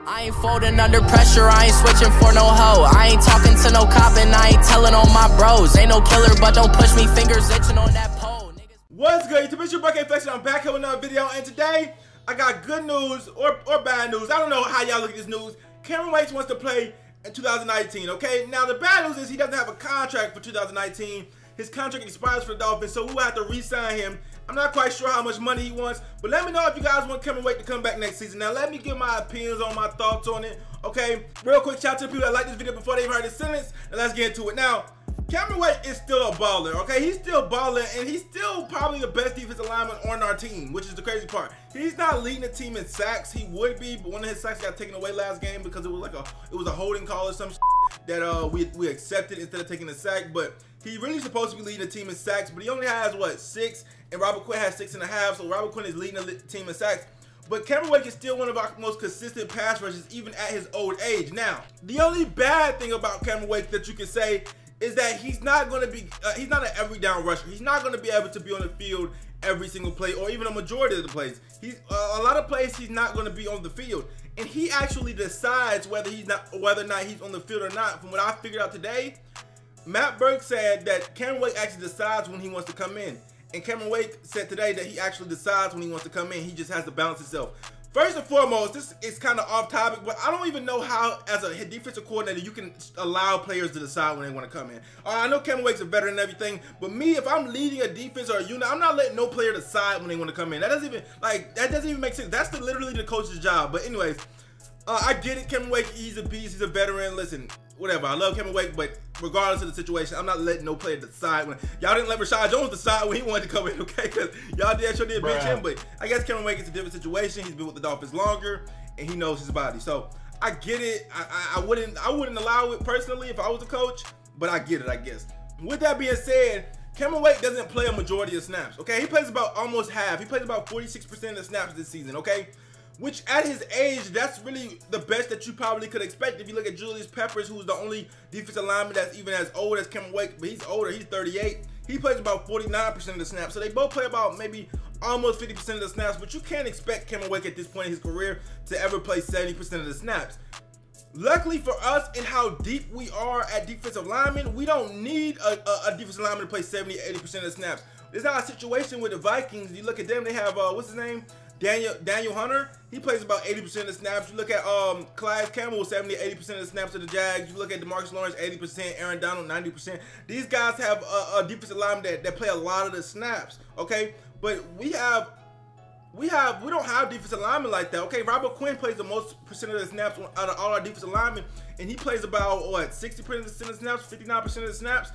I ain't folding under pressure, I ain't switching for no hoe. I ain't talking to no cop and I ain't telling on my bros. Ain't no killer, but don't push me, fingers itching on that pole. What's good, YouTube? It's your boy K-Flex, and I'm back here with another video. And today, I got good news or bad news. I don't know how y'all look at this news. Cameron Wake wants to play in 2019, okay? Now, the bad news is he doesn't have a contract for 2019. His contract expires for the Dolphins, so we will have to re-sign him. I'm not quite sure how much money he wants, but let me know if you guys want Cameron Wake to come back next season. Now, let me give my opinions on my thoughts on it, okay? Real quick, shout out to the people that like this video before they even heard this sentence, and let's get into it. Now, Cameron Wake is still a baller, okay? He's still balling, and he's still probably the best defensive lineman on our team, which is the crazy part. He's not leading the team in sacks. He would be, but one of his sacks got taken away last game because it was a holding call or some shit that we accepted instead of taking a sack. But he really supposed to be leading the team in sacks, but he only has what, 6, and Robert Quinn has 6.5. So Robert Quinn is leading the team in sacks. But Cameron Wake is still one of our most consistent pass rushers, even at his old age. Now, the only bad thing about Cameron Wake that you can say is that he's not going to be, he's not an every down rusher. He's not going to be able to be on the field every single play or even a majority of the plays. He's a lot of plays he's not going to be on the field, and he actually decides whether or not he's on the field or not. From what I figured out today, Matt Burke said that Cameron Wake actually decides when he wants to come in, and Cameron Wake said today that he actually decides when he wants to come in. He just has to balance himself. First and foremost, this is kind of off topic, but I don't even know how, as a defensive coordinator, you can allow players to decide when they want to come in. I know Cameron Wake's a veteran and everything, but me, if I'm leading a defense or a unit, I'm not letting no player decide when they want to come in. That doesn't even make sense. That's literally the coach's job. But anyways, I get it. Cameron Wake, he's a beast. He's a veteran. Listen, whatever. I love Cameron Wake, but regardless of the situation, I'm not letting no player decide when. Y'all didn't let Rashad Jones decide when he wanted to come in, okay? Because y'all did bench him, but I guess Cameron Wake is a different situation. He's been with the Dolphins longer, and he knows his body. So I get it. I wouldn't allow it personally if I was a coach, but I get it, I guess. With that being said, Cameron Wake doesn't play a majority of snaps, okay? He plays about almost half. He plays about 46% of the snaps this season, okay? Which at his age, that's really the best that you probably could expect. If you look at Julius Peppers, who's the only defensive lineman that's even as old as Cameron Wake, but he's older, he's 38. He plays about 49% of the snaps. So they both play about maybe almost 50% of the snaps, but you can't expect Cameron Wake at this point in his career to ever play 70% of the snaps. Luckily for us and how deep we are at defensive linemen, we don't need a defensive lineman to play 70-80% of the snaps. There's not a situation with the Vikings. You look at them, they have, what's his name? Daniel Hunter, he plays about 80% of the snaps. You look at Clyde Campbell, 70-80% of the snaps of the Jags. You look at DeMarcus Lawrence, 80%, Aaron Donald, 90%. These guys have a defensive lineman that play a lot of the snaps, okay? But we don't have defensive linemen like that, okay? Robert Quinn plays the most percent of the snaps out of all our defensive linemen, and he plays about what, 60% of the snaps, 59% of the snaps.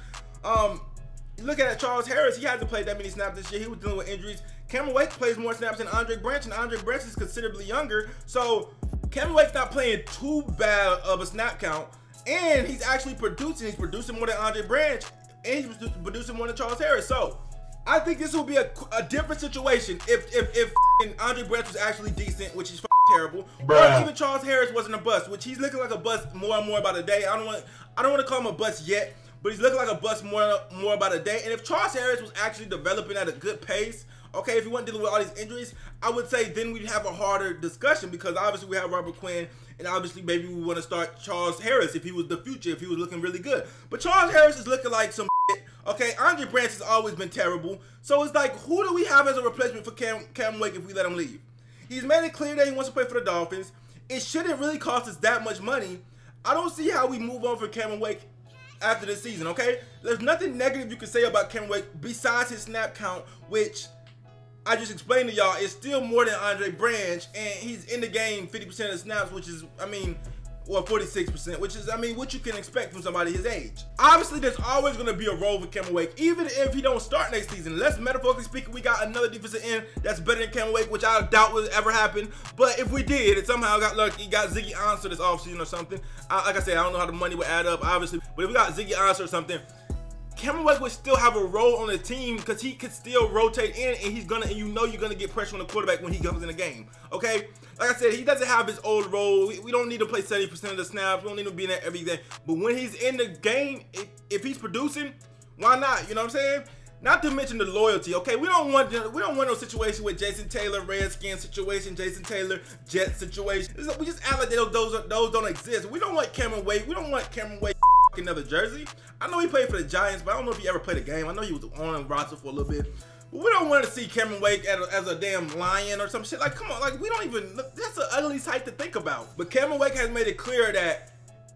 You look at Charles Harris, he hasn't played that many snaps this year. He was dealing with injuries. Cameron Wake plays more snaps than Andre Branch, and Andre Branch is considerably younger. So Cameron Wake's not playing too bad of a snap count, and he's actually producing. He's producing more than Andre Branch, and he's producing more than Charles Harris. So I think this will be a different situation if Andre Branch was actually decent, which is terrible, or even Charles Harris wasn't a bust, which he's looking like a bust more and more by the day. I don't want to call him a bust yet, but he's looking like a bust more by the day. And if Charles Harris was actually developing at a good pace, okay, if he wasn't dealing with all these injuries, I would say then we'd have a harder discussion, because obviously we have Robert Quinn, and obviously maybe we want to start Charles Harris if he was the future, if he was looking really good. But Charles Harris is looking like some shit, okay? Andre Branch has always been terrible. So it's like, who do we have as a replacement for Cameron Wake if we let him leave? He's made it clear that he wants to play for the Dolphins. It shouldn't really cost us that much money. I don't see how we move on for Cameron Wake after this season, okay? There's nothing negative you can say about Cameron Wake besides his snap count, which I just explained to y'all, it's still more than Andre Branch, and he's in the game 50% of the snaps, which is, I mean, or 46%, which is, I mean, what you can expect from somebody his age. Obviously, there's always going to be a role for Cameron Wake, even if he don't start next season. Unless, metaphorically speaking, we got another defensive end that's better than Cameron Wake, which I doubt will ever happen. But if we did, it somehow got lucky, got Ziggy Ansah this offseason or something. Like I said, I don't know how the money would add up, obviously, but if we got Ziggy Ansah or something, Cameron Wake would still have a role on the team, because he could still rotate in, and he's gonna, and you know you're gonna get pressure on the quarterback when he comes in the game. Okay, like I said, he doesn't have his old role. We don't need to play 70% of the snaps. We don't need to be in there every day. But when he's in the game, if he's producing, why not? You know what I'm saying? Not to mention the loyalty, okay? We don't want no situation with Jason Taylor, Redskin situation, Jason Taylor, Jet situation. We just act like those don't exist. We don't want Cameron Wake. We don't want Cameron Wake another jersey. I know he played for the Giants, but I don't know if he ever played a game. I know he was on the roster for a little bit. But we don't want to see Cameron Wake as a damn lion or some shit. Like, come on, like, we don't even, that's an ugly sight to think about. But Cameron Wake has made it clear that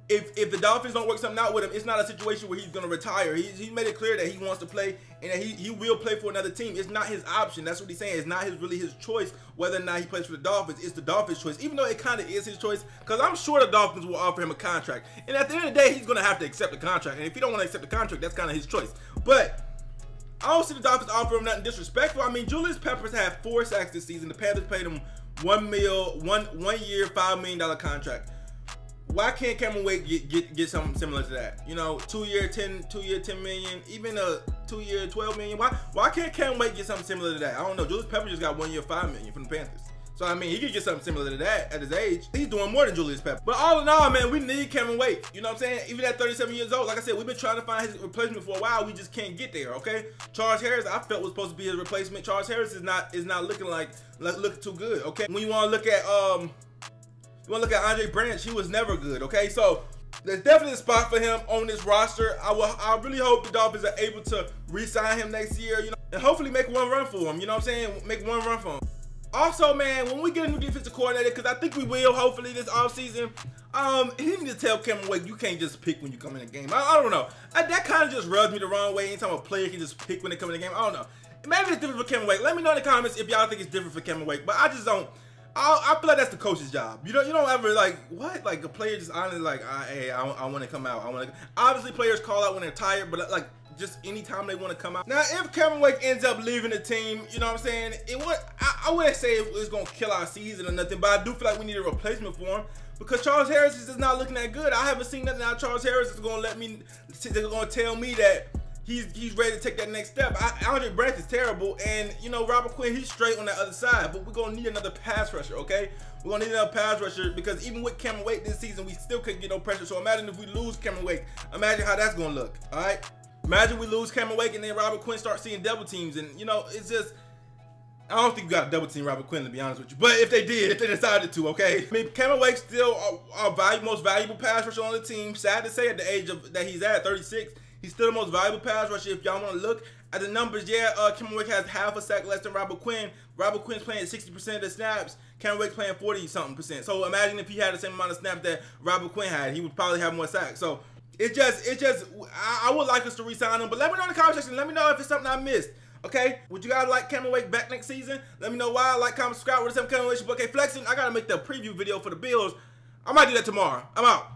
if the Dolphins don't work something out with him, it's not a situation where he's going to retire. He's made it clear that he wants to play and that he will play for another team. It's not his option. That's what he's saying. It's not really his choice whether or not he plays for the Dolphins. It's the Dolphins' choice, even though it kind of is his choice, because I'm sure the Dolphins will offer him a contract. And at the end of the day, he's going to have to accept the contract. And if he don't want to accept the contract, that's kind of his choice. But I don't see the Dolphins offer him nothing disrespectful. I mean, Julius Peppers had 4 sacks this season. The Panthers paid him $1 year, $5 million contract. Why can't Cameron Wake get something similar to that? You know, 2 year, 10 million, even a 2 year, 12 million. Why can't Cameron Wake get something similar to that? I don't know. Julius Peppers just got 1 year, $5 million from the Panthers. So I mean, he could get something similar to that at his age. He's doing more than Julius Peppers. But all in all, man, we need Cameron Wake. You know what I'm saying? Even at 37 years old, like I said, we've been trying to find his replacement for a while. We just can't get there. Okay, Charles Harris, I felt was supposed to be his replacement. Charles Harris is not looking looking too good. Okay, when you want to look at Andre Branch, he was never good, okay? So there's definitely a spot for him on this roster. I really hope the Dolphins are able to re-sign him next year, you know, and hopefully make one run for him, you know what I'm saying? Make one run for him. Also, man, when we get a new defensive coordinator, because I think we will, hopefully, this offseason, he needs to tell Cameron Wake, you can't just pick when you come in the game. I don't know. That kind of just rubs me the wrong way. Anytime a player can just pick when they come in the game, I don't know. Maybe it's different for Cameron Wake. Let me know in the comments if y'all think it's different for Cameron Wake, but I just don't. I feel like that's the coach's job. You don't ever like what, like a player just honestly like, hey, I want to come out. Obviously players call out when they're tired, but like just anytime they want to come out. Now if Cameron Wake ends up leaving the team, you know what I'm saying, I wouldn't say it's gonna kill our season or nothing, but I do feel like we need a replacement for him because Charles Harris is just not looking that good. I haven't seen nothing out of Charles Harris that's gonna they're gonna tell me that he's ready to take that next step. Andre Branch is terrible, and you know Robert Quinn, he's straight on the other side. But we're gonna need another pass rusher, okay? We're gonna need another pass rusher because even with Cameron Wake this season, we still couldn't get no pressure. So imagine if we lose Cameron Wake. Imagine how that's gonna look. All right? Imagine we lose Cameron Wake and then Robert Quinn starts seeing double teams, and you know it's just. I don't think we got to double team Robert Quinn, to be honest with you. But if they decided to, okay? I mean, Cameron Wake's still our most valuable pass rusher on the team. Sad to say, at the age that he's at, 36. He's still the most valuable pass rusher. If y'all want to look at the numbers, yeah, Cameron Wake has half a sack less than Robert Quinn. Robert Quinn's playing 60% of the snaps. Cameron Wake's playing 40-something%. So imagine if he had the same amount of snaps that Robert Quinn had, he would probably have more sacks. So I would like us to re-sign him. But let me know in the comment section. Let me know if it's something I missed. Okay? Would you guys like Cameron Wake back next season? Let me know why. Like, comment, subscribe. What is up, Cameron Wake? Okay, flexing. I gotta make the preview video for the Bills. I might do that tomorrow. I'm out.